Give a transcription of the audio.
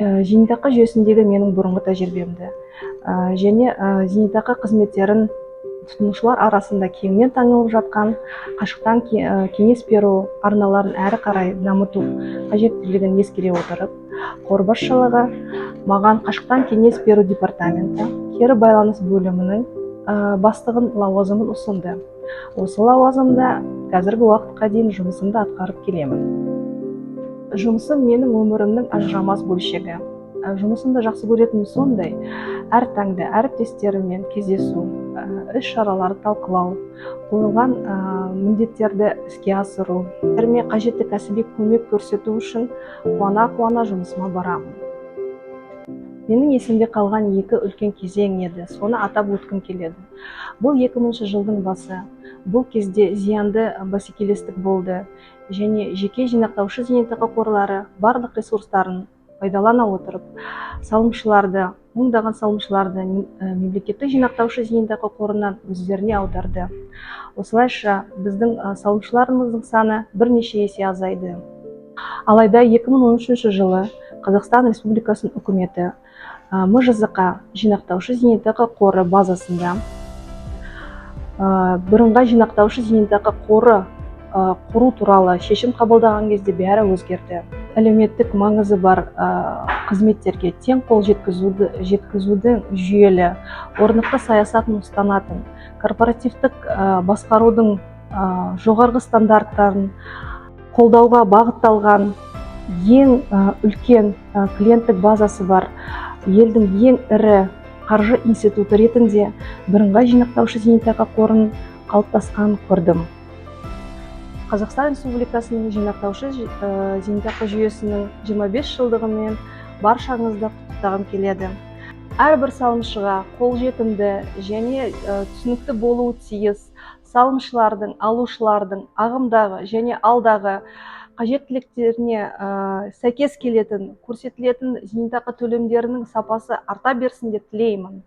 Зейнетақы жүйесіндегі менің бұрынғы тәжірибемді және зейнетақы қызметтерін тұтынушылар арасында кеңінен танылып жатқан қашықтан кеңес беру арналарын әрі қарай дамыту қажеттілігін ескере отырып, қор басшылығы маған қашықтан кеңес беру департаменті кері байланыс бөлімінің бастығын лауазымын ұсынды. Осы лауазымда қазіргі уақытқа дейін жұмысымды атқарып келемін. Жұмысым менің өмірімнің ажырамас бөлшегі. Жұмысымды жақсы көретінім сондай, әр таңда әріптестеріммен кездесу, іс-шараларды талқылау, қойылған міндеттерді іске асыру, біріме қажетті кәсіби көмек көрсету үшін қуана-қуана жұмысыма барамын. Менің есімде қалған екі үлкен кезең еді, соны атап өткім келеді. Бұл 2000 жылдың басы. Бұл кезде зиянды бәсекелестік болды және жеке жинақтаушы зейнетақы қорлары барлық ресурстарын пайдалана отырып, мыңдаған салымшыларды мемлекеттік жинақтаушы зейнетақы қорынан өздеріне аударды. Осылайша біздің салымшыларымыздың саны бірнеше есе азайды. Алайда 2013 жылы Қазақстан Республикасының үкіметі МЖЗ-ға жинақтаушы зейнетақы қоры базасында бірыңғай жинақтаушы зейнетақы қоры құру туралы шешім қабылдаған кезде бәрі өзгерді. Әлеуметтік маңызы бар қызметтерге тең қол жеткізудің жүйелі, орнықты саясатын ұстанатын, корпоративтік басқарудың жоғарғы стандарттарын қолдауға бағытталған ең үлкен клиенттік базасы бар елдің ең ірі қаржы институты ретінде бірыңғай жинақтаушы зейнетақы қорын қалыптасқанын көрдім. Қазақстан Республикасының жинақтаушы зейнетақы жүйесінің 25 жылдығымен баршаңызды құттықтағым келеді. Әрбір салымшыға қолжетімді және түсінікті болуы тиіс салымшылардың, алушылардың ағымдағы және алдағы қажеттіліктеріне сәйкес келетін, көрсетілетін зейнетақы төлемдерінің сапасы арта берсін деп тілеймін.